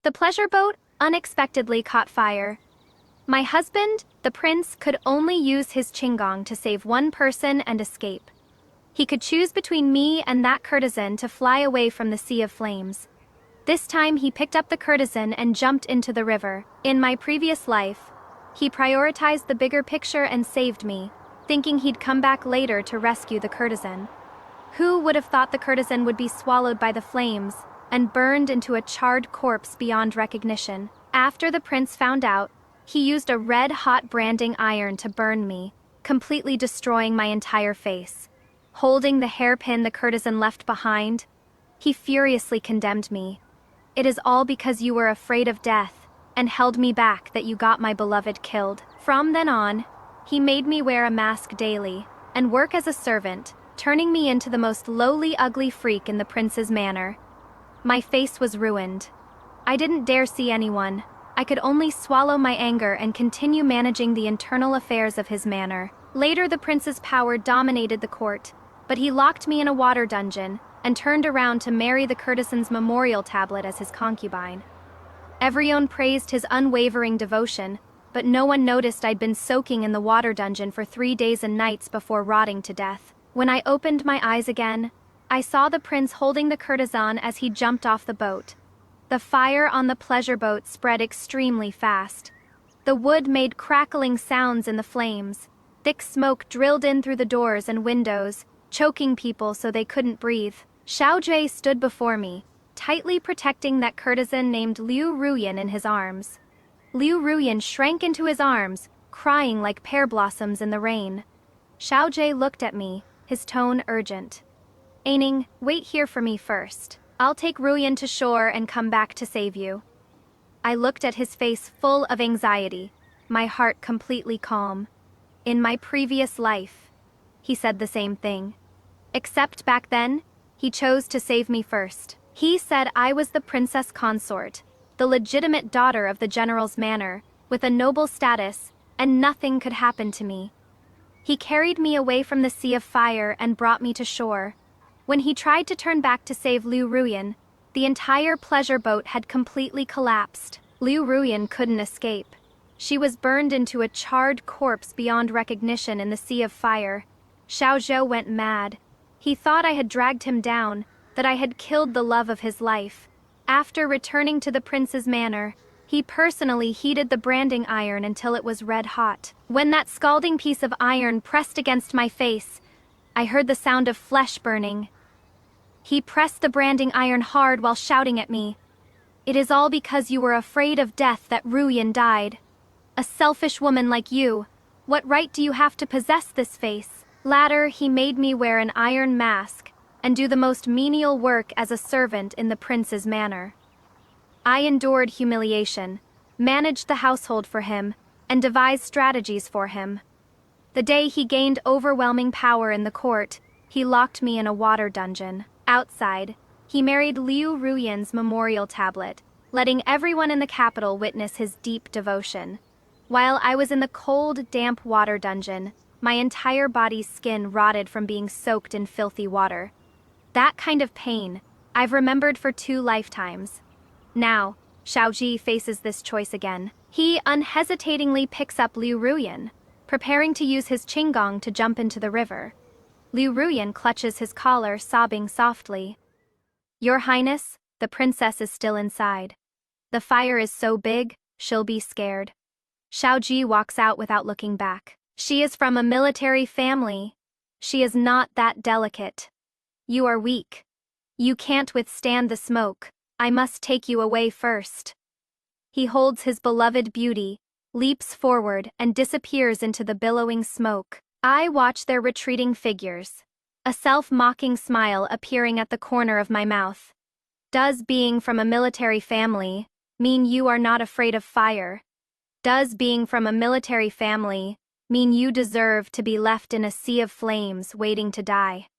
The pleasure boat unexpectedly caught fire. My husband, the prince, could only use his qinggong to save one person and escape. He could choose between me and that courtesan to fly away from the sea of flames. This time he picked up the courtesan and jumped into the river. In my previous life, he prioritized the bigger picture and saved me, thinking he'd come back later to rescue the courtesan. Who would have thought the courtesan would be swallowed by the flames and burned into a charred corpse beyond recognition? After the prince found out, he used a red-hot branding iron to burn me, completely destroying my entire face. Holding the hairpin the courtesan left behind, he furiously condemned me. "It is all because you were afraid of death and held me back that you got my beloved killed." From then on, he made me wear a mask daily and work as a servant, turning me into the most lowly, ugly freak in the prince's manor. My face was ruined. I didn't dare see anyone. I could only swallow my anger and continue managing the internal affairs of his manor. Later, the prince's power dominated the court, but he locked me in a water dungeon and turned around to marry the courtesan's memorial tablet as his concubine. Everyone praised his unwavering devotion, but no one noticed I'd been soaking in the water dungeon for 3 days and nights before rotting to death. When I opened my eyes again, I saw the prince holding the courtesan as he jumped off the boat. The fire on the pleasure boat spread extremely fast. The wood made crackling sounds in the flames. Thick smoke drilled in through the doors and windows, choking people so they couldn't breathe. Xiao Jie stood before me, tightly protecting that courtesan named Liu Ruyan in his arms. Liu Ruyan shrank into his arms, crying like pear blossoms in the rain. Xiao Jie looked at me, his tone urgent. "Aining, wait here for me first. I'll take Ruyan to shore and come back to save you." I looked at his face full of anxiety, my heart completely calm. "In my previous life," he said the same thing. Except back then, he chose to save me first. He said I was the princess consort, the legitimate daughter of the general's manor, with a noble status, and nothing could happen to me. He carried me away from the sea of fire and brought me to shore. When he tried to turn back to save Liu Ruyan, the entire pleasure boat had completely collapsed. Liu Ruyan couldn't escape. She was burned into a charred corpse beyond recognition in the sea of fire. Xiao Zhou went mad. He thought I had dragged him down, that I had killed the love of his life. After returning to the prince's manor, he personally heated the branding iron until it was red hot. When that scalding piece of iron pressed against my face, I heard the sound of flesh burning. He pressed the branding iron hard while shouting at me, "It is all because you were afraid of death that Ruyan died. A selfish woman like you, what right do you have to possess this face?" Later, he made me wear an iron mask and do the most menial work as a servant in the prince's manor. I endured humiliation, managed the household for him, and devised strategies for him. The day he gained overwhelming power in the court, he locked me in a water dungeon. Outside, he married Liu Ruyan's memorial tablet, letting everyone in the capital witness his deep devotion. While I was in the cold, damp water dungeon, my entire body's skin rotted from being soaked in filthy water. That kind of pain, I've remembered for 2 lifetimes. Now, Xiaoji faces this choice again. He unhesitatingly picks up Liu Ruyan, preparing to use his qinggong to jump into the river. Liu Ruyan clutches his collar, sobbing softly. "Your Highness, the princess is still inside. The fire is so big, she'll be scared." Xiaoji walks out without looking back. "She is from a military family. She is not that delicate. You are weak. You can't withstand the smoke. I must take you away first." He holds his beloved beauty, leaps forward, and disappears into the billowing smoke. I watch their retreating figures, a self-mocking smile appearing at the corner of my mouth. Does being from a military family mean you are not afraid of fire? Does being from a military family mean you deserve to be left in a sea of flames waiting to die?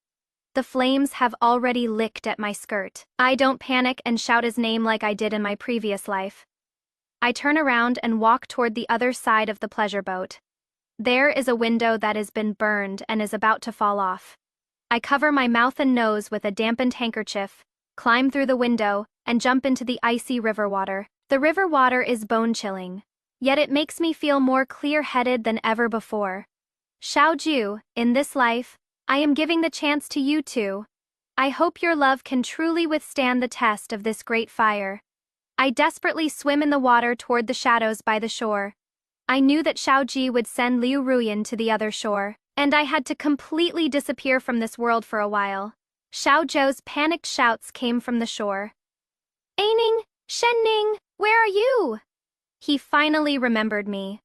The flames have already licked at my skirt. I don't panic and shout his name like I did in my previous life. I turn around and walk toward the other side of the pleasure boat. There is a window that has been burned and is about to fall off. I cover my mouth and nose with a dampened handkerchief climb through the window, and jump into the icy river water. The river water is bone-chilling, yet it makes me feel more clear-headed than ever before. Xiaoju, in this life, I am giving the chance to you too. I hope your love can truly withstand the test of this great fire. I desperately swim in the water toward the shadows by the shore. I knew that Xiaoji would send Liu Ruyan to the other shore, and I had to completely disappear from this world for a while. Xiao Zhou's panicked shouts came from the shore. Aining, Shenning, where are you? He finally remembered me.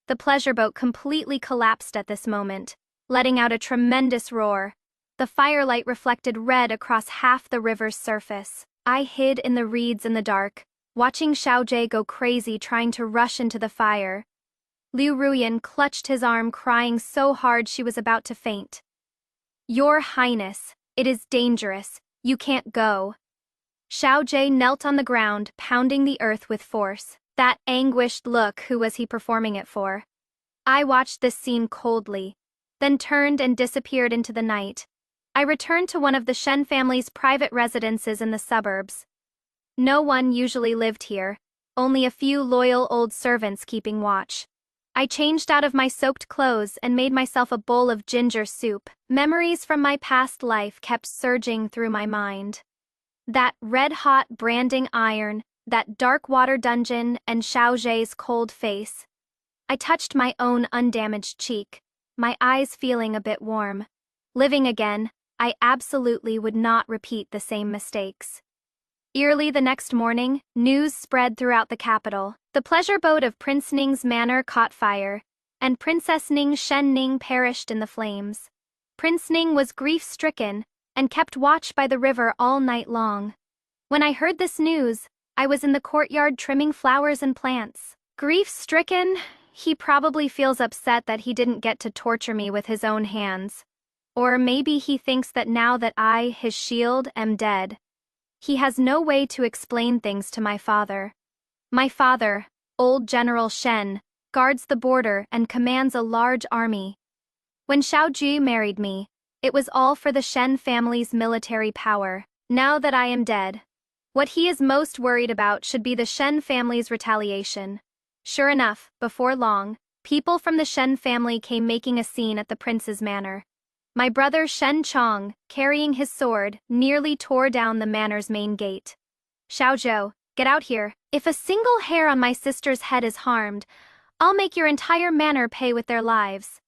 The pleasure boat completely collapsed at this moment, letting out a tremendous roar. The firelight reflected red across half the river's surface. I hid in the reeds in the dark, watching Xiaojie go crazy trying to rush into the fire. Liu Ruyan clutched his arm, crying so hard she was about to faint. Your Highness, it is dangerous. You can't go. Xiaojie knelt on the ground, pounding the earth with force. That anguished look, who was he performing it for? I watched this scene coldly, then turned and disappeared into the night. I returned to one of the Shen family's private residences in the suburbs. No one usually lived here, only a few loyal old servants keeping watch. I changed out of my soaked clothes and made myself a bowl of ginger soup. Memories from my past life kept surging through my mind. That red-hot branding iron, that dark water dungeon, and Xiaojie's cold face. I touched my own undamaged cheek, my eyes feeling a bit warm. Living again, I absolutely would not repeat the same mistakes. Early the next morning, news spread throughout the capital. The pleasure boat of Prince Ning's manor caught fire, and Princess Ning Shen Ning perished in the flames. Prince Ning was grief-stricken and kept watch by the river all night long. When I heard this news, I was in the courtyard trimming flowers and plants. Grief-stricken? He probably feels upset that he didn't get to torture me with his own hands. Or maybe he thinks that now that I, his shield, am dead, he has no way to explain things to my father. My father, old General Shen, guards the border and commands a large army. When Xiaoji married me, it was all for the Shen family's military power. Now that I am dead, what he is most worried about should be the Shen family's retaliation. Sure enough, before long, people from the Shen family came making a scene at the prince's manor. My brother Shen Chong, carrying his sword, nearly tore down the manor's main gate. Xiaozhou, get out here. If a single hair on my sister's head is harmed, I'll make your entire manor pay with their lives.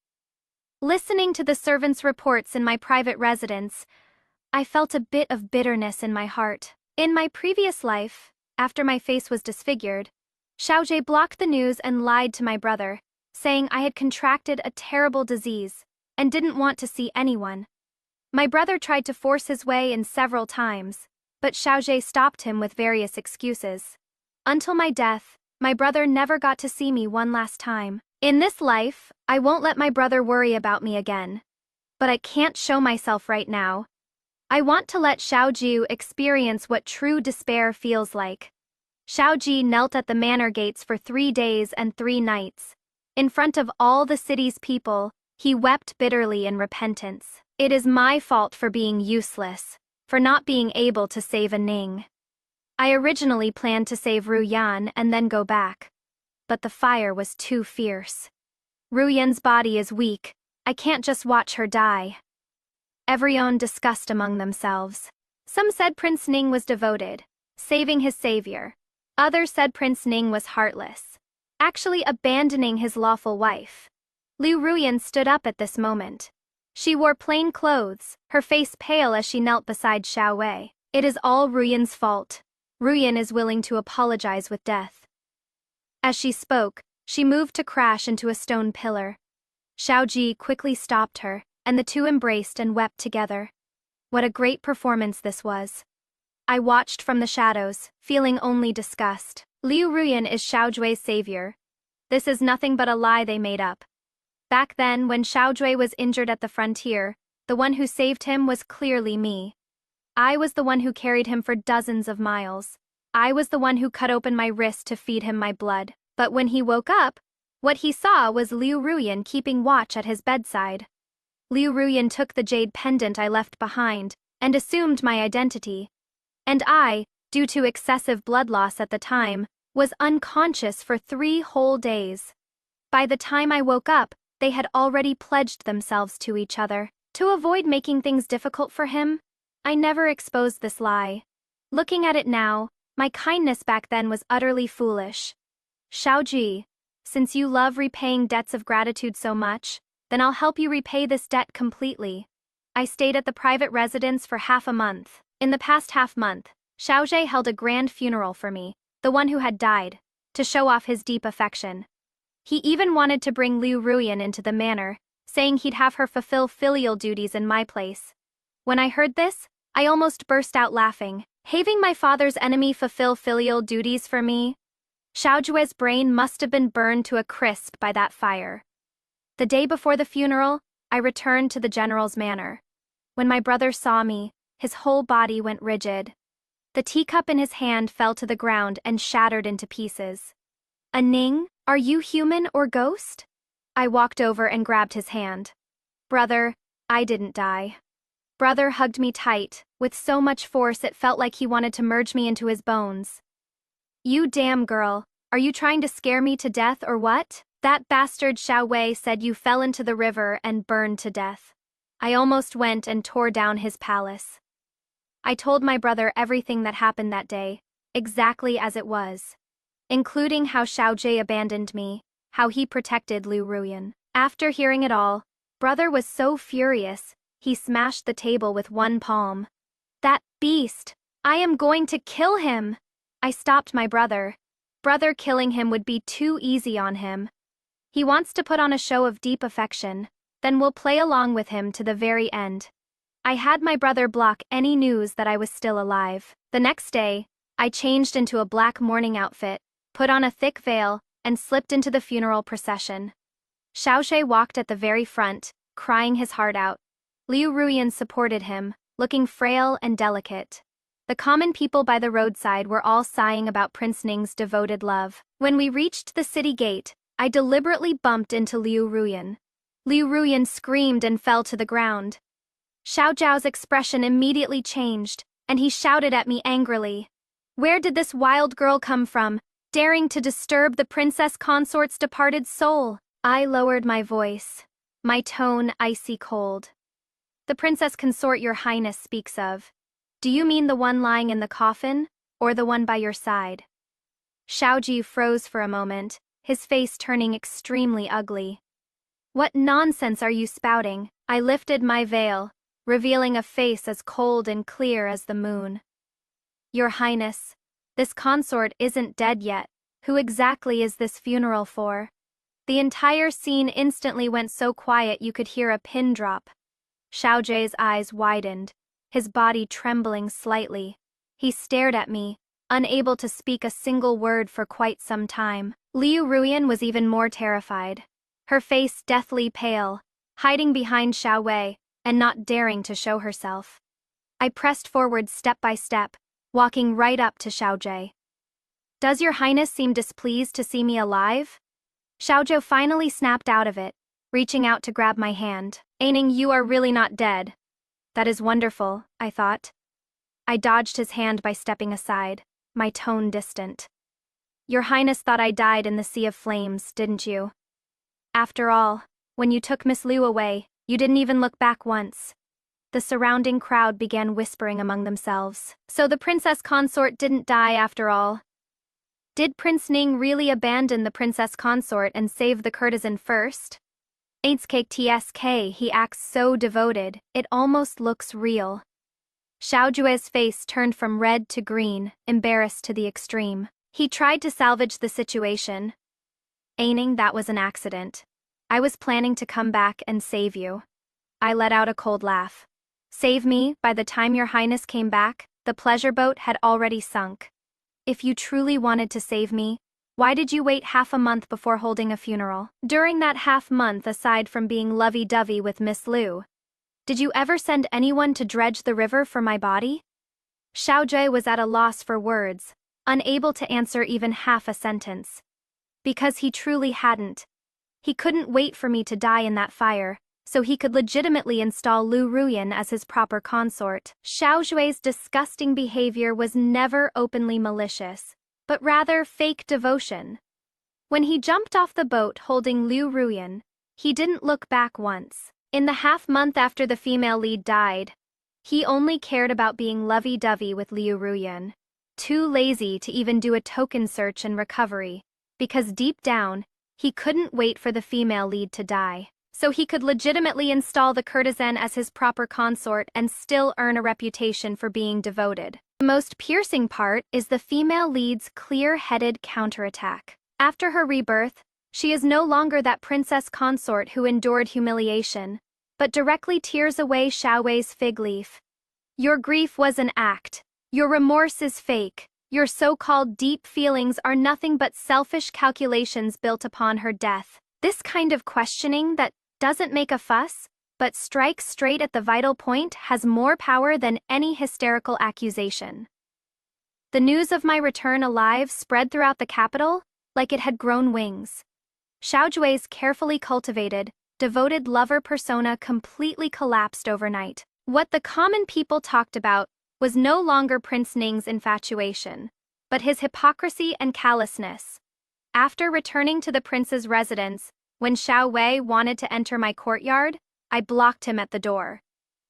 Listening to the servants' reports in my private residence, I felt a bit of bitterness in my heart. In my previous life, after my face was disfigured, Xiaojie blocked the news and lied to my brother, saying I had contracted a terrible disease and didn't want to see anyone. My brother tried to force his way in several times, but Xiaojie stopped him with various excuses. Until my death, my brother never got to see me one last time. In this life, I won't let my brother worry about me again. But I can't show myself right now. I want to let Xiaoju experience what true despair feels like. Xiaoji knelt at the manor gates for 3 days and 3 nights. In front of all the city's people, he wept bitterly in repentance. It is my fault for being useless, for not being able to save a Ning. I originally planned to save Ru Yan and then go back. But the fire was too fierce. Ru Yan's body is weak. I can't just watch her die. Everyone discussed among themselves. Some said Prince Ning was devoted, saving his savior. Others said Prince Ning was heartless, actually abandoning his lawful wife. Liu Ruyan stood up at this moment. She wore plain clothes, her face pale as she knelt beside Xiao Wei. It is all Ruyan's fault. Ruyan is willing to apologize with death. As she spoke, she moved to crash into a stone pillar. Xiaoji quickly stopped her, and the two embraced and wept together. What a great performance this was. I watched from the shadows, feeling only disgust. Liu Ruyan is Xiaojui's savior. This is nothing but a lie they made up. Back then, when Xiaojui was injured at the frontier, the one who saved him was clearly me. I was the one who carried him for dozens of miles. I was the one who cut open my wrist to feed him my blood. But when he woke up, what he saw was Liu Ruyan keeping watch at his bedside. Liu Ruyan took the jade pendant I left behind and assumed my identity. And I, due to excessive blood loss at the time, was unconscious for 3 whole days. By the time I woke up, they had already pledged themselves to each other. To avoid making things difficult for him, I never exposed this lie. Looking at it now, my kindness back then was utterly foolish. Xiaoji, since you love repaying debts of gratitude so much, then I'll help you repay this debt completely. I stayed at the private residence for half a month. In the past half month, Xiaozhe held a grand funeral for me, the one who had died, to show off his deep affection. He even wanted to bring Liu Ruyan into the manor, saying he'd have her fulfill filial duties in my place. When I heard this, I almost burst out laughing. Having my father's enemy fulfill filial duties for me? Xiaojue's brain must have been burned to a crisp by that fire. The day before the funeral, I returned to the general's manor. When my brother saw me, his whole body went rigid. The teacup in his hand fell to the ground and shattered into pieces. Ning, are you human or ghost? I walked over and grabbed his hand. Brother, I didn't die. Brother hugged me tight, with so much force it felt like he wanted to merge me into his bones. You damn girl, are you trying to scare me to death or what? That bastard Xiao Wei said you fell into the river and burned to death. I almost went and tore down his palace. I told my brother everything that happened that day, exactly as it was, including how Xiaojie abandoned me, how he protected Liu Ruyan. After hearing it all, brother was so furious, he smashed the table with one palm. That beast! I am going to kill him! I stopped my brother. Brother killing him would be too easy on him. He wants to put on a show of deep affection, then we'll play along with him to the very end. I had my brother block any news that I was still alive. The next day, I changed into a black mourning outfit, put on a thick veil, and slipped into the funeral procession. Xiaoshe walked at the very front, crying his heart out. Liu Ruyan supported him, looking frail and delicate. The common people by the roadside were all sighing about Prince Ning's devoted love. When we reached the city gate, I deliberately bumped into Liu Ruyan. Liu Ruyan screamed and fell to the ground. Xiao Zhao's expression immediately changed, and he shouted at me angrily. Where did this wild girl come from, daring to disturb the princess consort's departed soul? I lowered my voice, my tone icy cold. The princess consort your highness speaks of. Do you mean the one lying in the coffin, or the one by your side? Xiaoji froze for a moment, his face turning extremely ugly. What nonsense are you spouting? I lifted my veil, revealing a face as cold and clear as the moon. Your Highness, this consort isn't dead yet. Who exactly is this funeral for? The entire scene instantly went so quiet you could hear a pin drop. Xiaojie's eyes widened, his body trembling slightly. He stared at me, unable to speak a single word for quite some time. Liu Ruyan was even more terrified, her face deathly pale, hiding behind Xiao Wei, and not daring to show herself. I pressed forward step by step, walking right up to Xiaojie. Does your highness seem displeased to see me alive? Xiaozhou finally snapped out of it, reaching out to grab my hand. Aining, you are really not dead. That is wonderful, I thought. I dodged his hand by stepping aside, my tone distant. Your highness thought I died in the sea of flames, didn't you? After all, when you took Miss Liu away, you didn't even look back once. The surrounding crowd began whispering among themselves. So the princess consort didn't die after all. Did Prince Ning really abandon the princess consort and save the courtesan first? TSK, he acts so devoted, it almost looks real. Xiaojue's face turned from red to green, embarrassed to the extreme. He tried to salvage the situation. Aining, that was an accident. I was planning to come back and save you. I let out a cold laugh. Save me? By the time your highness came back, the pleasure boat had already sunk. If you truly wanted to save me, why did you wait half a month before holding a funeral? During that half month, aside from being lovey-dovey with Miss Liu, did you ever send anyone to dredge the river for my body? Xiaojie was at a loss for words, unable to answer even half a sentence. Because he truly hadn't. He couldn't wait for me to die in that fire, so he could legitimately install Lu Ruyan as his proper consort. Xiao Zhui's disgusting behavior was never openly malicious, but rather fake devotion. When he jumped off the boat holding Lu Ruyan, he didn't look back once. In the half-month after the female lead died, he only cared about being lovey-dovey with Liu Ruyan, too lazy to even do a token search and recovery, because deep down, he couldn't wait for the female lead to die, so he could legitimately install the courtesan as his proper consort and still earn a reputation for being devoted. The most piercing part is the female lead's clear-headed counterattack. After her rebirth, she is no longer that princess consort who endured humiliation, but directly tears away Xiao Wei's fig leaf. Your grief was an act. Your remorse is fake. Your so-called deep feelings are nothing but selfish calculations built upon her death. This kind of questioning that doesn't make a fuss, but strikes straight at the vital point has more power than any hysterical accusation. The news of my return alive spread throughout the capital like it had grown wings. Xiao Zhui's carefully cultivated, devoted lover persona completely collapsed overnight. What the common people talked about was no longer Prince Ning's infatuation, but his hypocrisy and callousness. After returning to the prince's residence, when Xiao Wei wanted to enter my courtyard, I blocked him at the door.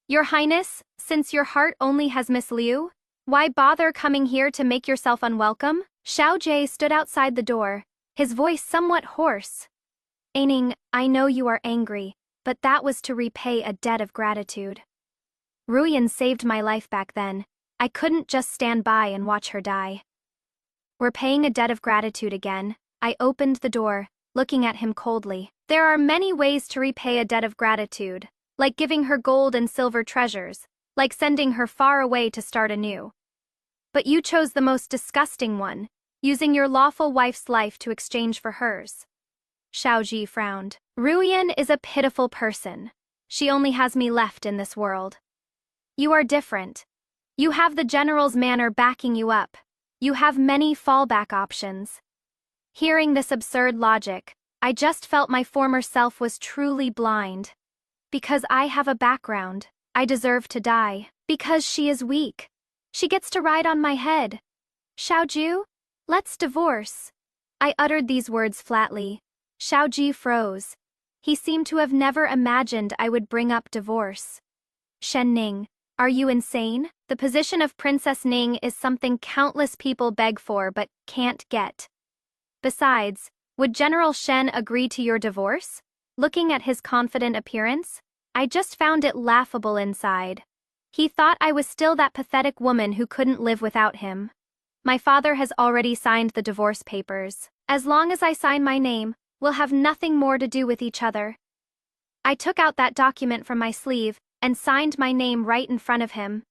Your Highness, since your heart only has Miss Liu, why bother coming here to make yourself unwelcome? Xiao Jie stood outside the door, his voice somewhat hoarse. Aining, I know you are angry, but that was to repay a debt of gratitude. Ruyan saved my life back then. I couldn't just stand by and watch her die. We're paying a debt of gratitude again. I opened the door, looking at him coldly. There are many ways to repay a debt of gratitude, like giving her gold and silver treasures, like sending her far away to start anew. But you chose the most disgusting one, using your lawful wife's life to exchange for hers. Xiao Ji frowned. Ruyan is a pitiful person. She only has me left in this world. You are different. You have the general's manor backing you up. You have many fallback options. Hearing this absurd logic, I just felt my former self was truly blind. Because I have a background, I deserve to die. Because she is weak. She gets to ride on my head. Xiaoju, let's divorce. I uttered these words flatly. Xiaoji froze. He seemed to have never imagined I would bring up divorce. Shen Ning, are you insane? The position of Princess Ning is something countless people beg for but can't get. Besides, would General Shen agree to your divorce? Looking at his confident appearance, I just found it laughable inside. He thought I was still that pathetic woman who couldn't live without him. My father has already signed the divorce papers. As long as I sign my name, we'll have nothing more to do with each other. I took out that document from my sleeve and signed my name right in front of him.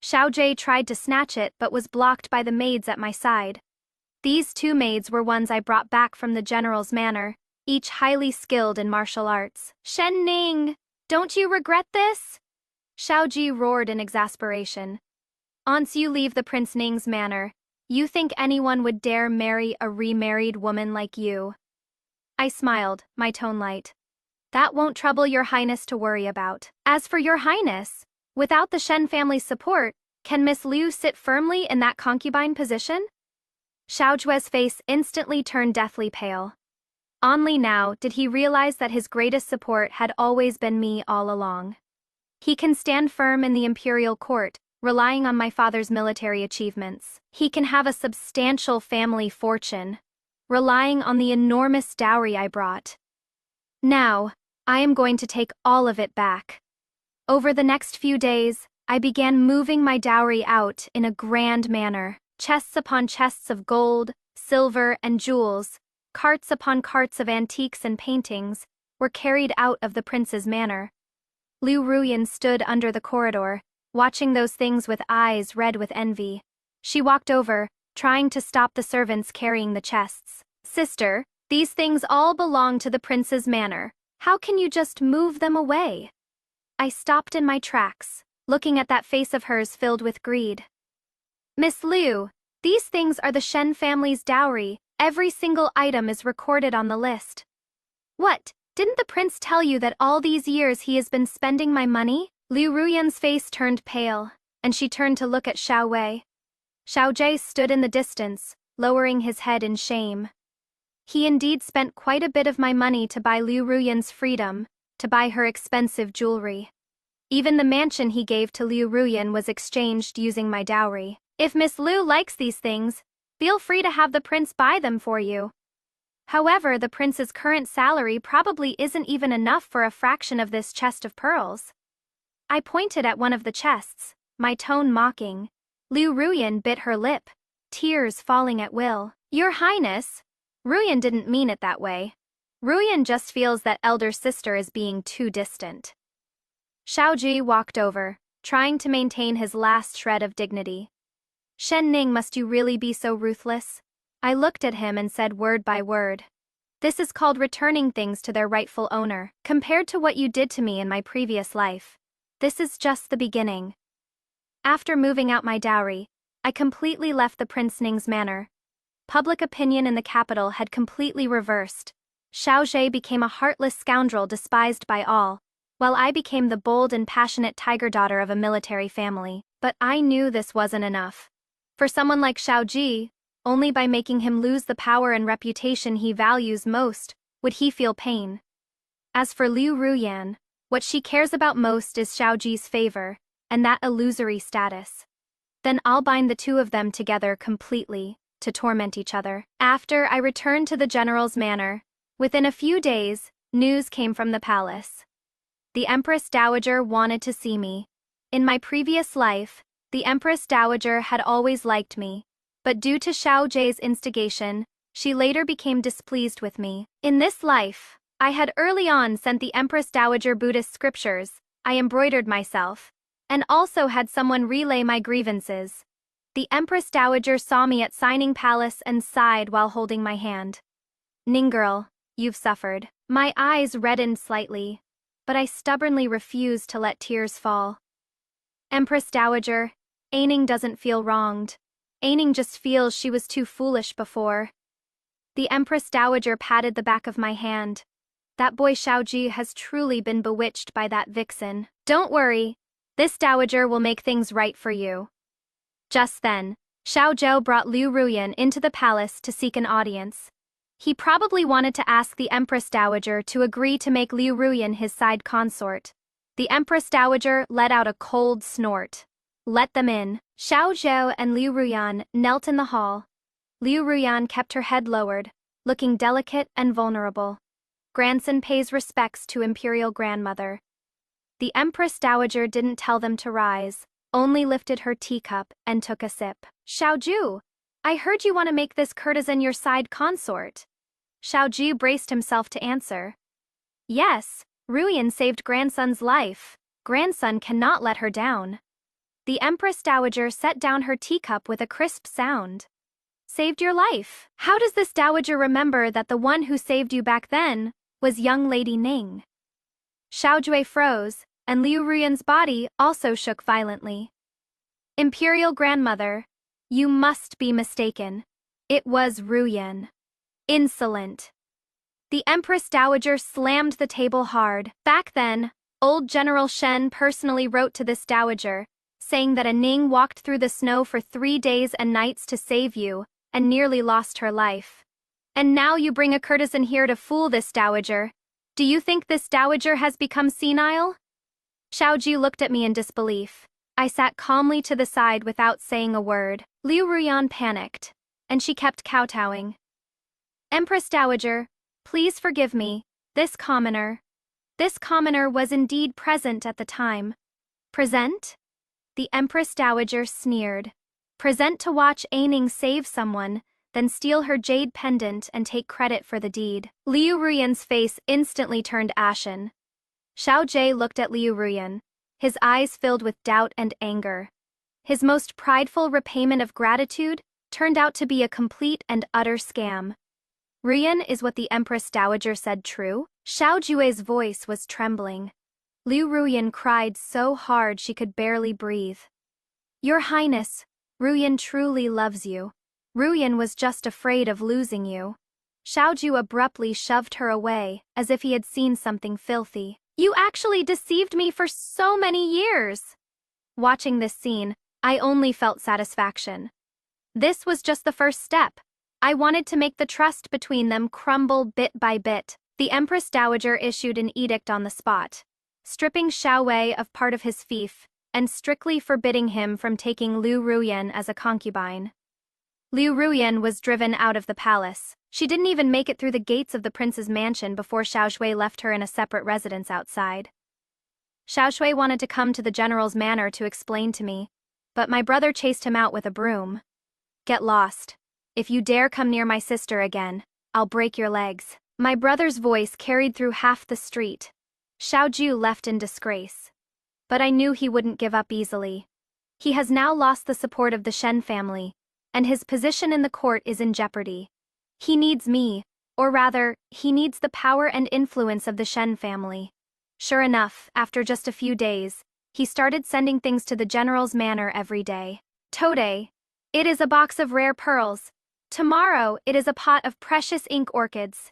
Xiao Jie tried to snatch it but was blocked by the maids at my side. These two maids were ones I brought back from the general's manor, each highly skilled in martial arts. Shen Ning, don't you regret this? Xiao Ji roared in exasperation. Once you leave the Prince Ning's manor, you think anyone would dare marry a remarried woman like you? I smiled, my tone light. That won't trouble your highness to worry about. As for your highness, without the Shen family's support, can Miss Liu sit firmly in that concubine position? Xiao Zhue's face instantly turned deathly pale. Only now did he realize that his greatest support had always been me all along. He can stand firm in the imperial court, relying on my father's military achievements. He can have a substantial family fortune, relying on the enormous dowry I brought. Now, I am going to take all of it back. Over the next few days, I began moving my dowry out in a grand manner. Chests upon chests of gold, silver, and jewels, carts upon carts of antiques and paintings, were carried out of the prince's manor. Liu Ruyan stood under the corridor, watching those things with eyes red with envy. She walked over, trying to stop the servants carrying the chests. Sister, these things all belong to the prince's manor. How can you just move them away? I stopped in my tracks, looking at that face of hers filled with greed. Miss Liu, these things are the Shen family's dowry. Every single item is recorded on the list. What, Didn't the prince tell you that all these years he has been spending my money? Liu Ruyan's face turned pale, and she turned to look at Xiao Wei. Xiao Jie stood in the distance, lowering his head in shame. He indeed spent quite a bit of my money to buy Liu Ruyan's freedom, to buy her expensive jewelry. Even the mansion he gave to Liu Ruyan was exchanged using my dowry. If Miss Liu likes these things, feel free to have the prince buy them for you. However, the prince's current salary probably isn't even enough for a fraction of this chest of pearls. I pointed at one of the chests, my tone mocking. Liu Ruyan bit her lip, tears falling at will. Your Highness, Ruyan didn't mean it that way. Ruyan just feels that elder sister is being too distant. Xiaoji walked over, trying to maintain his last shred of dignity. Shen Ning, must you really be so ruthless? I looked at him and said word by word. This is called returning things to their rightful owner. Compared to what you did to me in my previous life, this is just the beginning. After moving out my dowry, I completely left the Prince Ning's manor. Public opinion in the capital had completely reversed. Xiao Jie became a heartless scoundrel despised by all, while I became the bold and passionate tiger daughter of a military family. But I knew this wasn't enough. For someone like Xiao Ji, only by making him lose the power and reputation he values most would he feel pain. As for Liu Ruyan, what she cares about most is Xiao Ji's favor, and that illusory status. Then I'll bind the two of them together completely, to torment each other. After I returned to the general's manor, within a few days, news came from the palace. The Empress Dowager wanted to see me. In my previous life, the Empress Dowager had always liked me, but due to Xiao Jie's instigation, she later became displeased with me. In this life, I had early on sent the Empress Dowager Buddhist scriptures, I embroidered myself, and also had someone relay my grievances. The Empress Dowager saw me at Signing Palace and sighed while holding my hand. Ninggirl, you've suffered. My eyes reddened slightly, but I stubbornly refused to let tears fall. Empress Dowager, Aining doesn't feel wronged. Aining just feels she was too foolish before. The Empress Dowager patted the back of my hand. That boy Xiaoji has truly been bewitched by that vixen. Don't worry, this Dowager will make things right for you. Just then, Xiao Zhou brought Liu Ruyan into the palace to seek an audience. He probably wanted to ask the Empress Dowager to agree to make Liu Ruyan his side consort. The Empress Dowager let out a cold snort. Let them in. Xiao Zhou and Liu Ruyan knelt in the hall. Liu Ruyan kept her head lowered, looking delicate and vulnerable. Grandson pays respects to imperial grandmother. The Empress Dowager didn't tell them to rise, only lifted her teacup and took a sip. Xiao Zhu, I heard you want to make this courtesan your side consort. Xiao Zhu braced himself to answer. Yes, Ruyan saved grandson's life. Grandson cannot let her down. The Empress Dowager set down her teacup with a crisp sound. Saved your life? How does this Dowager remember that the one who saved you back then was young Lady Ning? Xiao Jue froze, and Liu Ruyan's body also shook violently. Imperial grandmother, you must be mistaken. It was Ruyan. Insolent. The Empress Dowager slammed the table hard. Back then, old General Shen personally wrote to this Dowager, saying that a Ning walked through the snow for 3 days and nights to save you, and nearly lost her life. And now you bring a courtesan here to fool this Dowager. Do you think this Dowager has become senile? Xiaoji looked at me in disbelief. I sat calmly to the side without saying a word. Liu Ruyan panicked, and she kept kowtowing. Empress Dowager, please forgive me, this commoner was indeed present at the time. Present? The Empress Dowager sneered. Present to watch Aining save someone, then steal her jade pendant and take credit for the deed. Liu Ruyan's face instantly turned ashen. Xiao Jie looked at Liu Ruyan, his eyes filled with doubt and anger. His most prideful repayment of gratitude turned out to be a complete and utter scam. Ruyan, is what the Empress Dowager said true? Xiao Jue's voice was trembling. Liu Ruyan cried so hard she could barely breathe. Your Highness, Ruyan truly loves you. Ruyan was just afraid of losing you. Xiaoju abruptly shoved her away, as if he had seen something filthy. You actually deceived me for so many years! Watching this scene, I only felt satisfaction. This was just the first step. I wanted to make the trust between them crumble bit by bit. The Empress Dowager issued an edict on the spot, stripping Xiao Wei of part of his fief, and strictly forbidding him from taking Liu Ruyan as a concubine. Liu Ruyan was driven out of the palace. She didn't even make it through the gates of the prince's mansion before Xiao Shui left her in a separate residence outside. Xiao Shui wanted to come to the general's manor to explain to me, but my brother chased him out with a broom. Get lost. If you dare come near my sister again, I'll break your legs. My brother's voice carried through half the street. Xiaoju left in disgrace. But I knew he wouldn't give up easily. He has now lost the support of the Shen family, and his position in the court is in jeopardy. He needs me, or rather, he needs the power and influence of the Shen family. Sure enough, after just a few days, he started sending things to the general's manor every day. Today, it is a box of rare pearls. Tomorrow, it is a pot of precious ink orchids.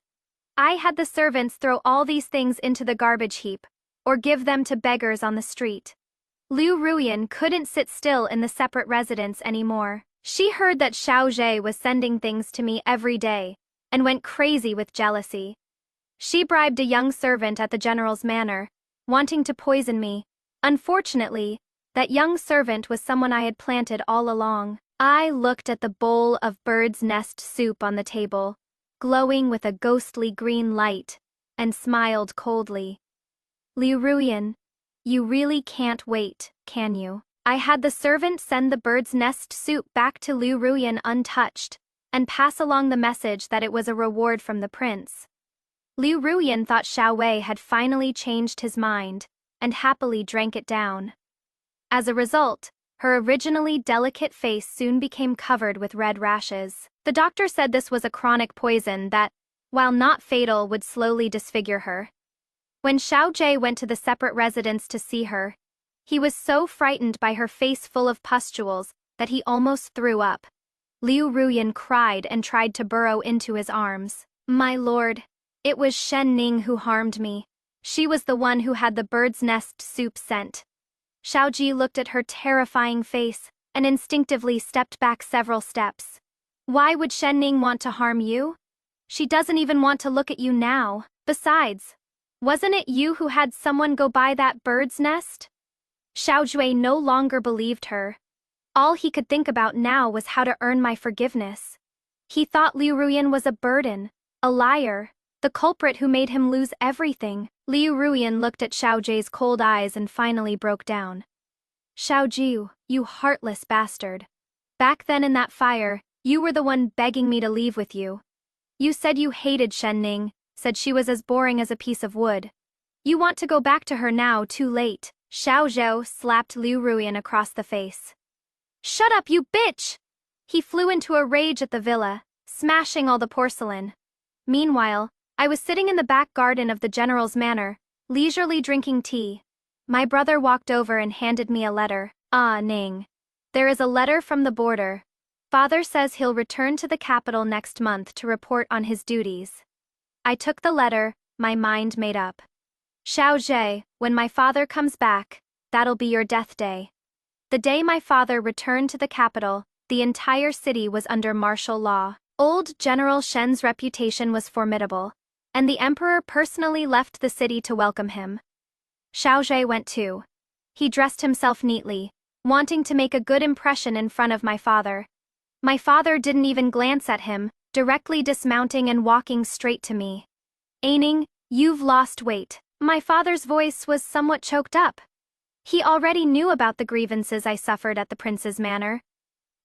I had the servants throw all these things into the garbage heap, or give them to beggars on the street. Liu Ruyan couldn't sit still in the separate residence anymore. She heard that Xiao Zhe was sending things to me every day, and went crazy with jealousy. She bribed a young servant at the general's manor, wanting to poison me. Unfortunately, that young servant was someone I had planted all along. I looked at the bowl of bird's nest soup on the table, glowing with a ghostly green light, and smiled coldly. Liu Ruyan, you really can't wait, can you? I had the servant send the bird's nest soup back to Liu Ruyan untouched, and pass along the message that it was a reward from the prince. Liu Ruyan thought Xiao Wei had finally changed his mind, and happily drank it down. As a result, her originally delicate face soon became covered with red rashes. The doctor said this was a chronic poison that, while not fatal, would slowly disfigure her. When Xiao Jie went to the separate residence to see her, he was so frightened by her face full of pustules that he almost threw up. Liu Ruyan cried and tried to burrow into his arms. My lord, it was Shen Ning who harmed me. She was the one who had the bird's nest soup sent. Xiao Ji looked at her terrifying face and instinctively stepped back several steps. Why would Shen Ning want to harm you? She doesn't even want to look at you now. Besides, wasn't it you who had someone go buy that bird's nest? Xiao Jue no longer believed her. All he could think about now was how to earn my forgiveness. He thought Liu Ruyan was a burden, a liar, the culprit who made him lose everything. Liu Ruyan looked at Xiao Jue's cold eyes and finally broke down. Xiao Ju, you heartless bastard. Back then in that fire, you were the one begging me to leave with you. You said you hated Shen Ning, said she was as boring as a piece of wood. You want to go back to her now, too late. Xiao Zhou slapped Liu Ruyan across the face. Shut up, you bitch! He flew into a rage at the villa, smashing all the porcelain. Meanwhile, I was sitting in the back garden of the general's manor, leisurely drinking tea. My brother walked over and handed me a letter. Ah, Ning. There is a letter from the border. Father says he'll return to the capital next month to report on his duties. I took the letter, my mind made up. Xiao Zhe, when my father comes back, that'll be your death day. The day my father returned to the capital, the entire city was under martial law. Old General Shen's reputation was formidable, and the emperor personally left the city to welcome him. Xiao Zhe went too. He dressed himself neatly, wanting to make a good impression in front of my father. My father didn't even glance at him, directly dismounting and walking straight to me. Aining, you've lost weight. My father's voice was somewhat choked up. He already knew about the grievances I suffered at the prince's manor.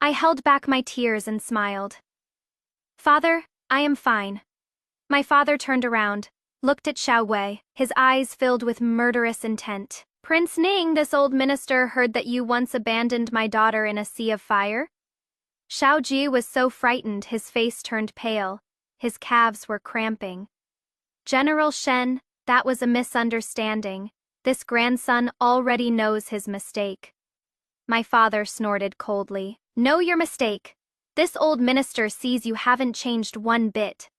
I held back my tears and smiled. Father, I am fine. My father turned around, looked at Xiao Wei, his eyes filled with murderous intent. Prince Ning, this old minister heard that you once abandoned my daughter in a sea of fire? Xiao Ji was so frightened his face turned pale, his calves were cramping. General Shen, that was a misunderstanding. This grandson already knows his mistake. My father snorted coldly. Know your mistake. This old minister sees you haven't changed one bit.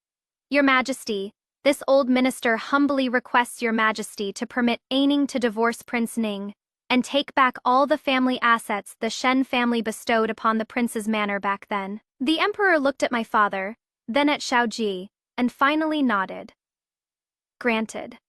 Your Majesty, this old minister humbly requests Your Majesty to permit Aining to divorce Prince Ning and take back all the family assets the Shen family bestowed upon the prince's manor back then. The emperor looked at my father, then at Xiaoji, and finally nodded. Granted.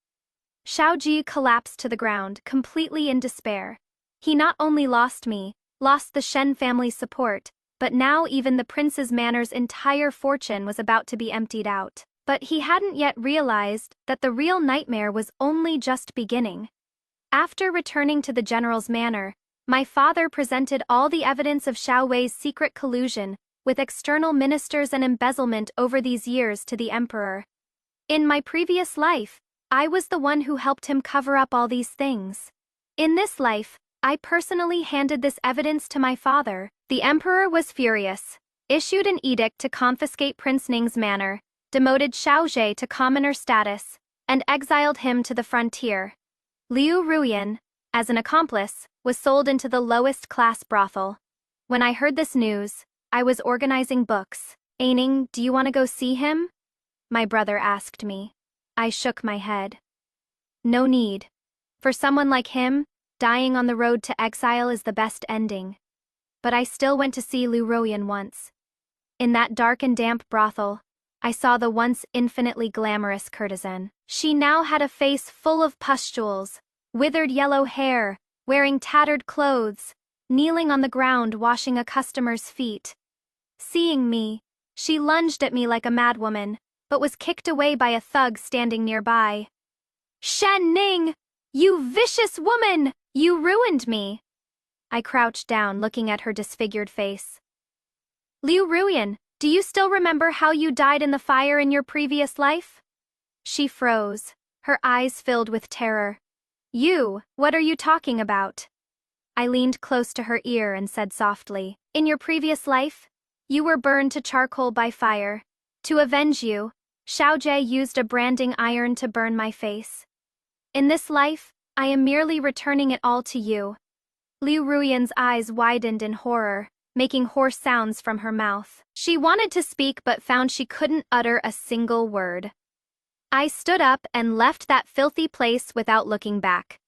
Xiaoji collapsed to the ground, completely in despair. He not only lost me, lost the Shen family's support, but now even the prince's manor's entire fortune was about to be emptied out. But he hadn't yet realized that the real nightmare was only just beginning. After returning to the general's manor, my father presented all the evidence of Xiao Wei's secret collusion with external ministers and embezzlement over these years to the emperor. In my previous life, I was the one who helped him cover up all these things. In this life, I personally handed this evidence to my father. The emperor was furious, issued an edict to confiscate Prince Ning's manor, demoted Xiao Zhe to commoner status, and exiled him to the frontier. Liu Ruyan, as an accomplice, was sold into the lowest class brothel. When I heard this news, I was organizing books. Aining, do you want to go see him? My brother asked me. I shook my head. No need. For someone like him, dying on the road to exile is the best ending. But I still went to see Liu Ruyan once. In that dark and damp brothel, I saw the once infinitely glamorous courtesan. She now had a face full of pustules, withered yellow hair, wearing tattered clothes, kneeling on the ground washing a customer's feet. Seeing me, she lunged at me like a madwoman, but was kicked away by a thug standing nearby. Shen Ning! You vicious woman! You ruined me! I crouched down looking at her disfigured face. Liu Ruyan, do you still remember how you died in the fire in your previous life? She froze, her eyes filled with terror. You, what are you talking about? I leaned close to her ear and said softly, in your previous life, you were burned to charcoal by fire. To avenge you, Xiao Jie used a branding iron to burn my face. In this life, I am merely returning it all to you. Liu Ruyan's eyes widened in horror, making hoarse sounds from her mouth. She wanted to speak but found she couldn't utter a single word. I stood up and left that filthy place without looking back.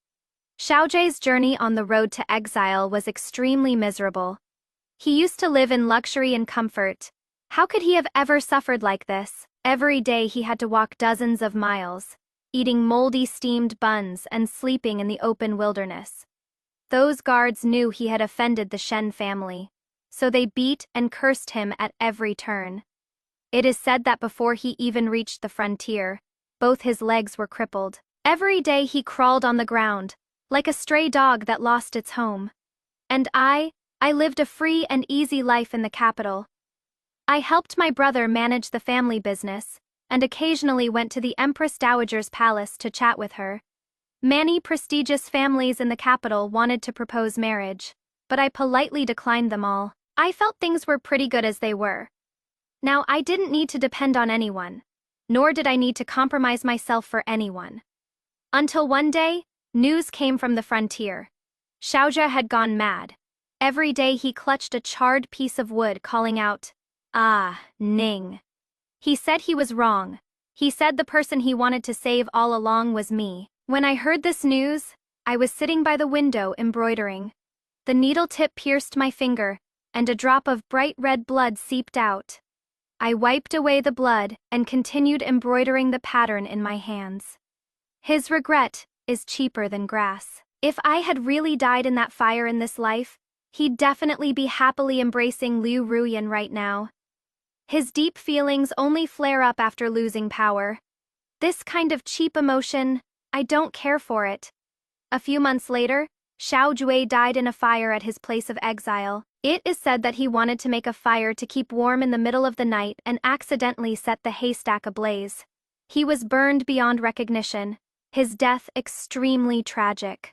Xiao Jie's journey on the road to exile was extremely miserable. He used to live in luxury and comfort. How could he have ever suffered like this? Every day he had to walk dozens of miles, eating moldy steamed buns and sleeping in the open wilderness. Those guards knew he had offended the Shen family, so they beat and cursed him at every turn. It is said that before he even reached the frontier, both his legs were crippled. Every day he crawled on the ground, like a stray dog that lost its home. And I lived a free and easy life in the capital. I helped my brother manage the family business, and occasionally went to the Empress Dowager's palace to chat with her. Many prestigious families in the capital wanted to propose marriage, but I politely declined them all. I felt things were pretty good as they were. Now I didn't need to depend on anyone, nor did I need to compromise myself for anyone. Until one day, news came from the frontier. Xiaozhe had gone mad. Every day he clutched a charred piece of wood calling out, "Ah, Ning." He said he was wrong. He said the person he wanted to save all along was me. When I heard this news, I was sitting by the window embroidering. The needle tip pierced my finger, and a drop of bright red blood seeped out. I wiped away the blood and continued embroidering the pattern in my hands. His regret is cheaper than grass. If I had really died in that fire in this life, he'd definitely be happily embracing Liu Ruyan right now. His deep feelings only flare up after losing power. This kind of cheap emotion, I don't care for it. A few months later, Xiao Jue died in a fire at his place of exile. It is said that he wanted to make a fire to keep warm in the middle of the night and accidentally set the haystack ablaze. He was burned beyond recognition, his death extremely tragic.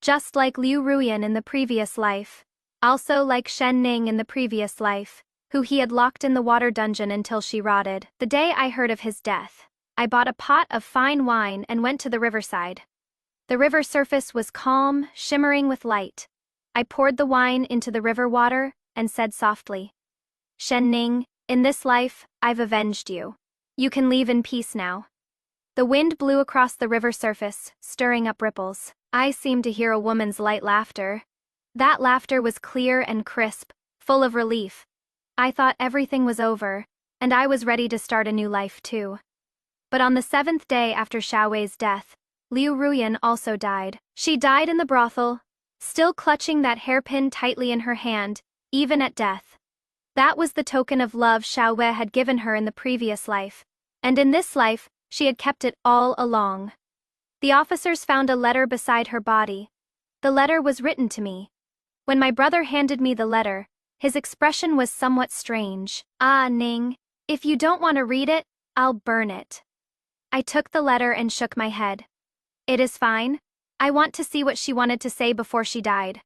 Just like Liu Ruyan in the previous life. Also like Shen Ning in the previous life, who he had locked in the water dungeon until she rotted. The day I heard of his death, I bought a pot of fine wine and went to the riverside. The river surface was calm, shimmering with light. I poured the wine into the river water and said softly, "Shen Ning, in this life, I've avenged you. You can leave in peace now. The wind blew across the river surface, stirring up ripples. I seemed to hear a woman's light laughter. That laughter was clear and crisp, full of relief. I thought everything was over, and I was ready to start a new life too. But on the 7th day after Xiaowei's death, Liu Ruyan also died. She died in the brothel, still clutching that hairpin tightly in her hand, even at death. That was the token of love Xiaowei had given her in the previous life, and in this life, she had kept it all along. The officers found a letter beside her body. The letter was written to me. When my brother handed me the letter, his expression was somewhat strange. "Ah, Ning, if you don't want to read it, I'll burn it." I took the letter and shook my head. "It is fine. I want to see what she wanted to say before she died."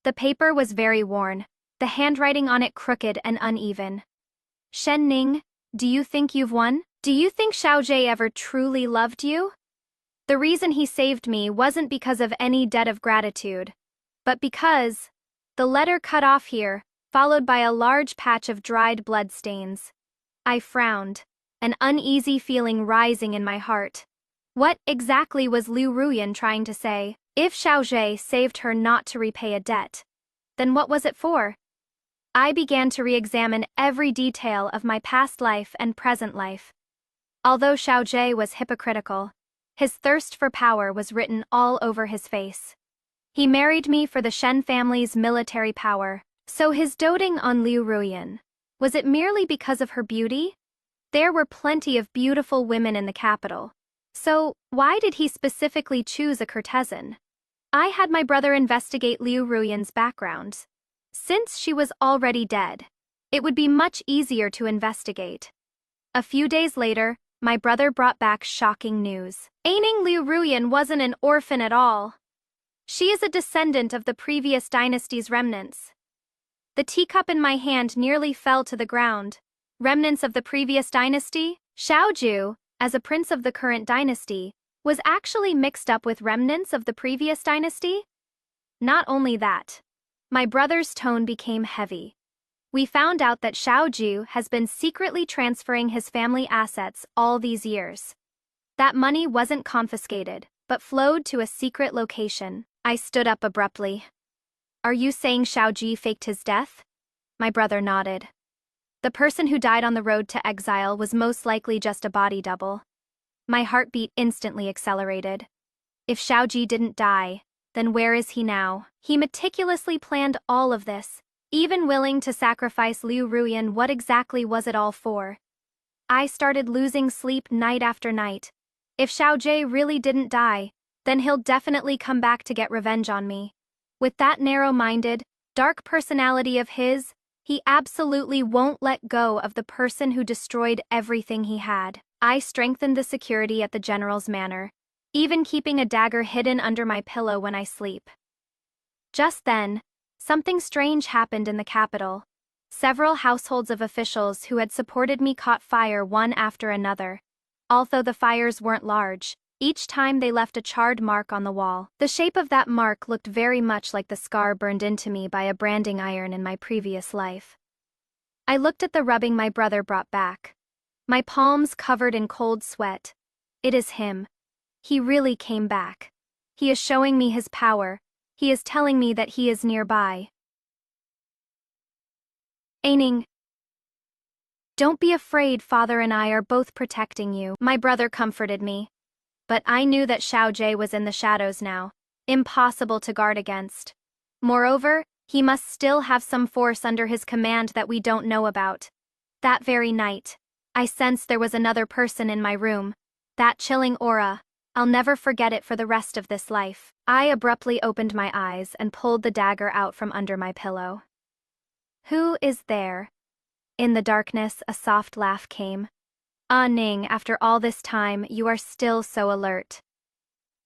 The paper was very worn, the handwriting on it crooked and uneven. "Shen Ning, do you think you've won? Do you think Xiaojie ever truly loved you? The reason he saved me wasn't because of any debt of gratitude, but because..." The letter cut off here, followed by a large patch of dried blood stains. I frowned, an uneasy feeling rising in my heart. What exactly was Liu Ruyan trying to say? If Xiaojie saved her not to repay a debt, then what was it for? I began to re-examine every detail of my past life and present life. Although Xiaojie was hypocritical, his thirst for power was written all over his face. He married me for the Shen family's military power. So his doting on Liu Ruyan, was it merely because of her beauty? There were plenty of beautiful women in the capital. So why did he specifically choose a courtesan? I had my brother investigate Liu Ruyan's background. Since she was already dead, it would be much easier to investigate. A few days later, my brother brought back shocking news. Aining Liu Ruyan wasn't an orphan at all. She is a descendant of the previous dynasty's remnants. The teacup in my hand nearly fell to the ground. Remnants of the previous dynasty? Xiaoju, as a prince of the current dynasty, was actually mixed up with remnants of the previous dynasty? Not only that. My brother's tone became heavy. We found out that Xiaoju has been secretly transferring his family assets all these years. That money wasn't confiscated, but flowed to a secret location. I stood up abruptly. "Are you saying Xiaoji faked his death?" My brother nodded. The person who died on the road to exile was most likely just a body double. My heartbeat instantly accelerated. If Xiaoji didn't die, then where is he now? He meticulously planned all of this, even willing to sacrifice Liu Ruyan. What exactly was it all for? I started losing sleep night after night. If Xiaojie really didn't die, then he'll definitely come back to get revenge on me. With that narrow-minded, dark personality of his, he absolutely won't let go of the person who destroyed everything he had. I strengthened the security at the general's manor, even keeping a dagger hidden under my pillow when I sleep. Just then, something strange happened in the capital. Several households of officials who had supported me caught fire one after another. Although the fires weren't large, each time they left a charred mark on the wall. The shape of that mark looked very much like the scar burned into me by a branding iron in my previous life. I looked at the rubbing my brother brought back. My palms covered in cold sweat. It is him. He really came back. He is showing me his power. He is telling me that he is nearby. Aining. Don't be afraid, father and I are both protecting you. My brother comforted me. But I knew that Xiaojie was in the shadows now, impossible to guard against. Moreover, he must still have some force under his command that we don't know about. That very night, I sensed there was another person in my room. That chilling aura, I'll never forget it for the rest of this life. I abruptly opened my eyes and pulled the dagger out from under my pillow. Who is there? In the darkness, a soft laugh came. Ah, Ning, after all this time, you are still so alert.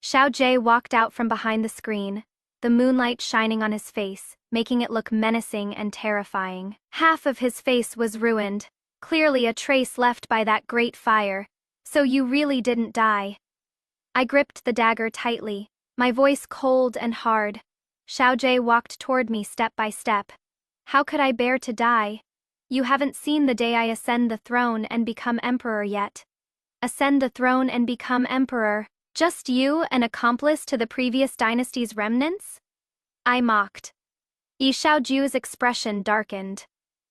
Xiaojie walked out from behind the screen, the moonlight shining on his face, making it look menacing and terrifying. Half of his face was ruined, clearly a trace left by that great fire. So you really didn't die. I gripped the dagger tightly, my voice cold and hard. Xiaojie walked toward me step by step. How could I bear to die? You haven't seen the day I ascend the throne and become emperor yet. Ascend the throne and become emperor. Just you, an accomplice to the previous dynasty's remnants? I mocked. Yi Xiaoju's expression darkened.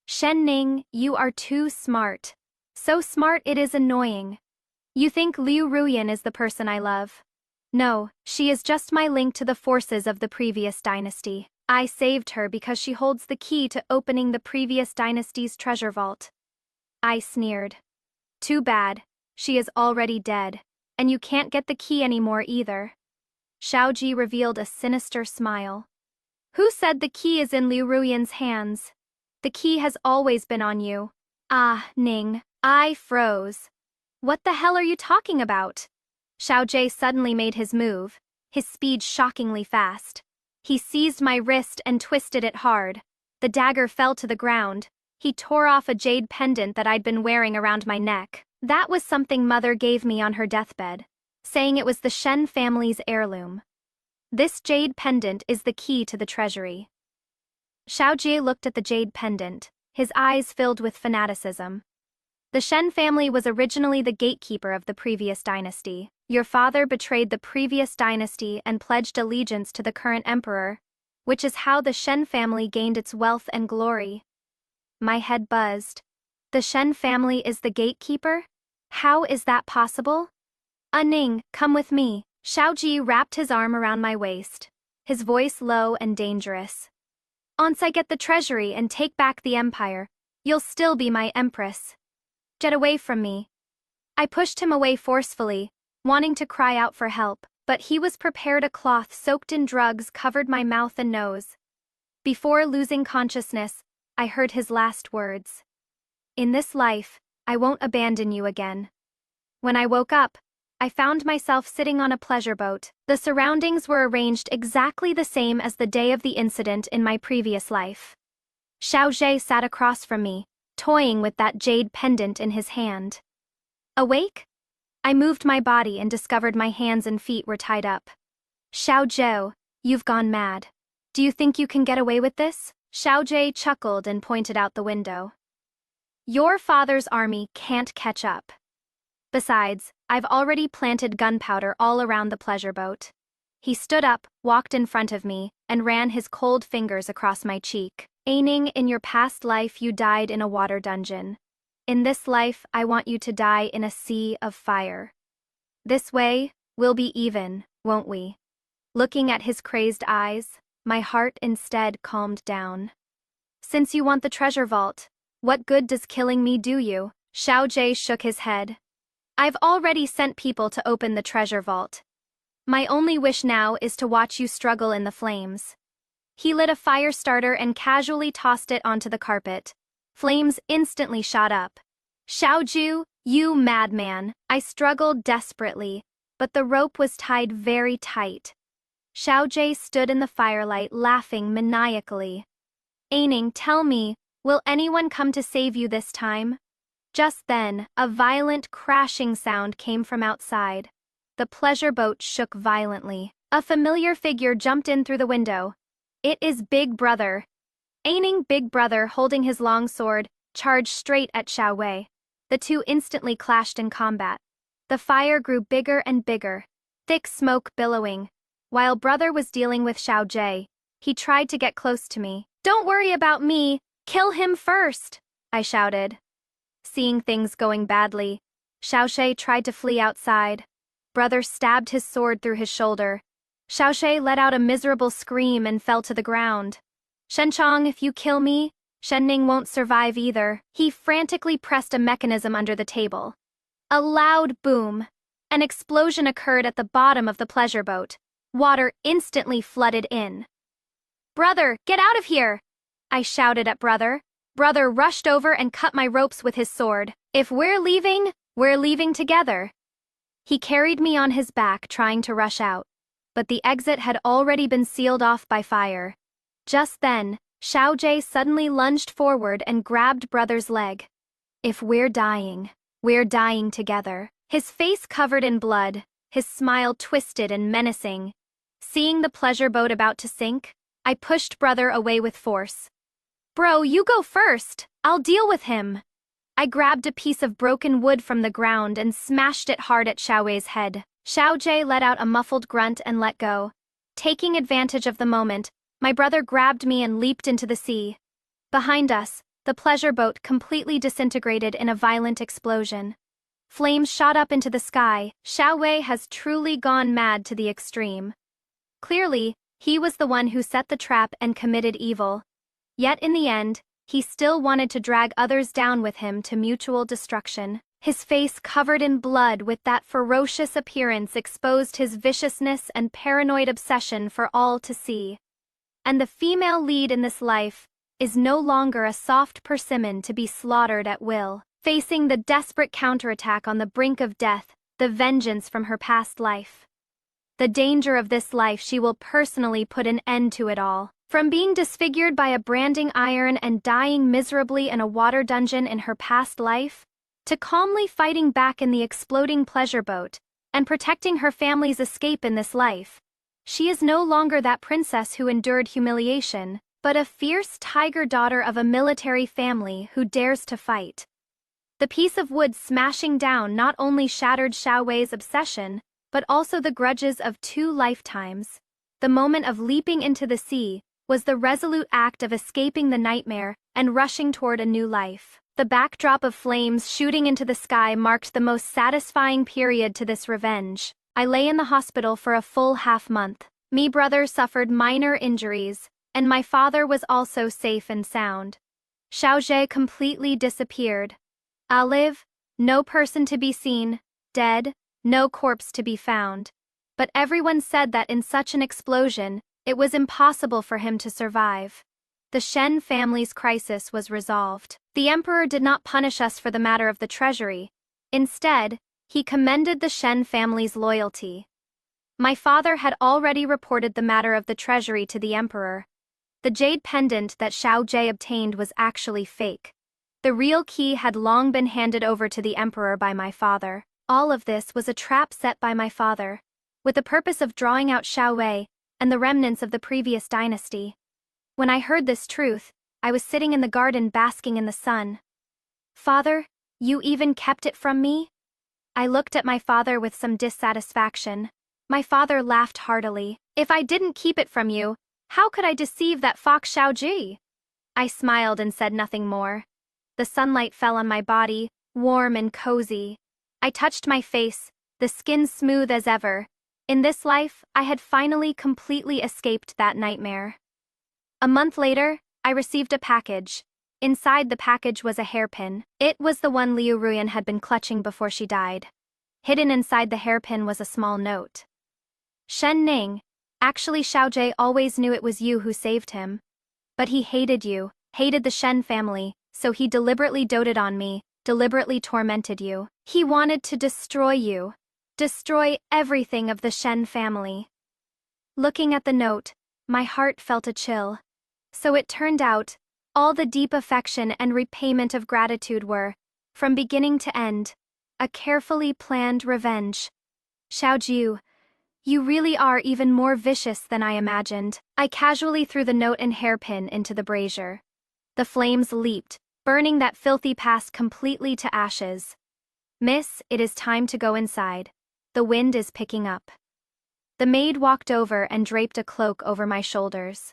Shen Ning, you are too smart. So smart it is annoying. You think Liu Ruyan is the person I love? No, she is just my link to the forces of the previous dynasty. I saved her because she holds the key to opening the previous dynasty's treasure vault. I sneered. Too bad, she is already dead, and you can't get the key anymore either. Xiaoji revealed a sinister smile. Who said the key is in Liu Ruyan's hands? The key has always been on you. Ah, Ning, I froze. What the hell are you talking about? Xiaojie suddenly made his move, his speed shockingly fast. He seized my wrist and twisted it hard. The dagger fell to the ground. He tore off a jade pendant that I'd been wearing around my neck. That was something Mother gave me on her deathbed, saying it was the Shen family's heirloom. This jade pendant is the key to the treasury. Xiaojie looked at the jade pendant, his eyes filled with fanaticism. The Shen family was originally the gatekeeper of the previous dynasty. Your father betrayed the previous dynasty and pledged allegiance to the current emperor, which is how the Shen family gained its wealth and glory. My head buzzed. The Shen family is the gatekeeper? How is that possible? Ning, come with me. Xiaoji wrapped his arm around my waist, his voice low and dangerous. Once I get the treasury and take back the empire, you'll still be my empress. Get away from me. I pushed him away forcefully, wanting to cry out for help, but he was prepared. A cloth soaked in drugs covered my mouth and nose. Before losing consciousness, I heard his last words. In this life, I won't abandon you again. When I woke up, I found myself sitting on a pleasure boat. The surroundings were arranged exactly the same as the day of the incident in my previous life. Xiaojie sat across from me, toying with that jade pendant in his hand. Awake? I moved my body and discovered my hands and feet were tied up. Xiaojie, you've gone mad. Do you think you can get away with this? Xiaojie chuckled and pointed out the window. Your father's army can't catch up. Besides, I've already planted gunpowder all around the pleasure boat. He stood up, walked in front of me, and ran his cold fingers across my cheek. Aining, in your past life you died in a water dungeon. In this life, I want you to die in a sea of fire. This way, we'll be even, won't we? Looking at his crazed eyes, my heart instead calmed down. Since you want the treasure vault, what good does killing me do you? Xiaojie shook his head. I've already sent people to open the treasure vault. My only wish now is to watch you struggle in the flames. He lit a fire starter and casually tossed it onto the carpet. Flames instantly shot up. Xiaoju, you madman! I struggled desperately, but the rope was tied very tight. Xiaojie stood in the firelight laughing maniacally. Aining, tell me, will anyone come to save you this time? Just then, a violent crashing sound came from outside. The pleasure boat shook violently. A familiar figure jumped in through the window. It is Big Brother. Aining, Big Brother, holding his long sword, charged straight at Xiao Wei. The two instantly clashed in combat. The fire grew bigger and bigger, thick smoke billowing. While Brother was dealing with Xiao Jie, he tried to get close to me. Don't worry about me, kill him first, I shouted. Seeing things going badly, Xiaoxie tried to flee outside. Brother stabbed his sword through his shoulder. Xiaoxie let out a miserable scream and fell to the ground. Shenchong, if you kill me, Shenning won't survive either. He frantically pressed a mechanism under the table. A loud boom. An explosion occurred at the bottom of the pleasure boat. Water instantly flooded in. Brother, get out of here! I shouted at Brother. Brother rushed over and cut my ropes with his sword. If we're leaving together. He carried me on his back trying to rush out, but the exit had already been sealed off by fire. Just then, Xiaojie suddenly lunged forward and grabbed Brother's leg. If we're dying together. His face covered in blood, his smile twisted and menacing. Seeing the pleasure boat about to sink, I pushed Brother away with force. Bro, you go first. I'll deal with him. I grabbed a piece of broken wood from the ground and smashed it hard at Xiaowei's head. Xiaojie let out a muffled grunt and let go. Taking advantage of the moment, my brother grabbed me and leaped into the sea. Behind us, the pleasure boat completely disintegrated in a violent explosion. Flames shot up into the sky. Xiaowei has truly gone mad to the extreme. Clearly, he was the one who set the trap and committed evil. Yet in the end, he still wanted to drag others down with him to mutual destruction. His face covered in blood with that ferocious appearance exposed his viciousness and paranoid obsession for all to see. And the female lead in this life is no longer a soft persimmon to be slaughtered at will. Facing the desperate counterattack on the brink of death, the vengeance from her past life. The danger of this life, she will personally put an end to it all. From being disfigured by a branding iron and dying miserably in a water dungeon in her past life, to calmly fighting back in the exploding pleasure boat, and protecting her family's escape in this life. She is no longer that princess who endured humiliation, but a fierce tiger daughter of a military family who dares to fight. The piece of wood smashing down not only shattered Xiaowei's obsession, but also the grudges of 2 lifetimes. The moment of leaping into the sea was the resolute act of escaping the nightmare and rushing toward a new life. The backdrop of flames shooting into the sky marked the most satisfying period to this revenge. I lay in the hospital for a full half-month. Me brother suffered minor injuries, and my father was also safe and sound. Xiaojie completely disappeared. Alive, no person to be seen, dead, no corpse to be found. But everyone said that in such an explosion, it was impossible for him to survive. The Shen family's crisis was resolved. The emperor did not punish us for the matter of the treasury. Instead, he commended the Shen family's loyalty. My father had already reported the matter of the treasury to the emperor. The jade pendant that Xiaojie obtained was actually fake. The real key had long been handed over to the emperor by my father. All of this was a trap set by my father, with the purpose of drawing out Xiaowei and the remnants of the previous dynasty. When I heard this truth, I was sitting in the garden basking in the sun. Father, you even kept it from me? I looked at my father with some dissatisfaction. My father laughed heartily. If I didn't keep it from you, how could I deceive that fox Xiaoji? I smiled and said nothing more. The sunlight fell on my body, warm and cozy. I touched my face, the skin smooth as ever. In this life, I had finally completely escaped that nightmare. A month later, I received a package. Inside the package was a hairpin. It was the one Liu Ruyan had been clutching before she died. Hidden inside the hairpin was a small note. Shen Ning, actually Xiaojie always knew it was you who saved him. But he hated you, hated the Shen family, so he deliberately doted on me, deliberately tormented you. He wanted to destroy you. Destroy everything of the Shen family. Looking at the note, my heart felt a chill. So it turned out, all the deep affection and repayment of gratitude were, from beginning to end, a carefully planned revenge. Xiaojiu, you really are even more vicious than I imagined. I casually threw the note and hairpin into the brazier. The flames leaped, burning that filthy past completely to ashes. Miss, it is time to go inside. The wind is picking up. The maid walked over and draped a cloak over my shoulders.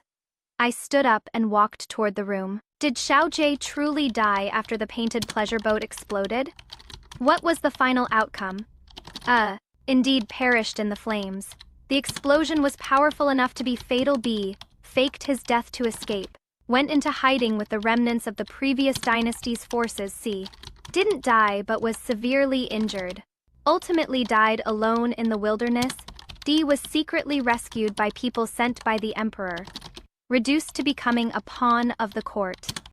I stood up and walked toward the room. Did Xiaojie truly die after the painted pleasure boat exploded? What was the final outcome? Indeed perished in the flames. The explosion was powerful enough to be fatal. B faked his death to escape, went into hiding with the remnants of the previous dynasty's forces. C didn't die but was severely injured. Ultimately died alone in the wilderness. D was secretly rescued by people sent by the emperor, reduced to becoming a pawn of the court.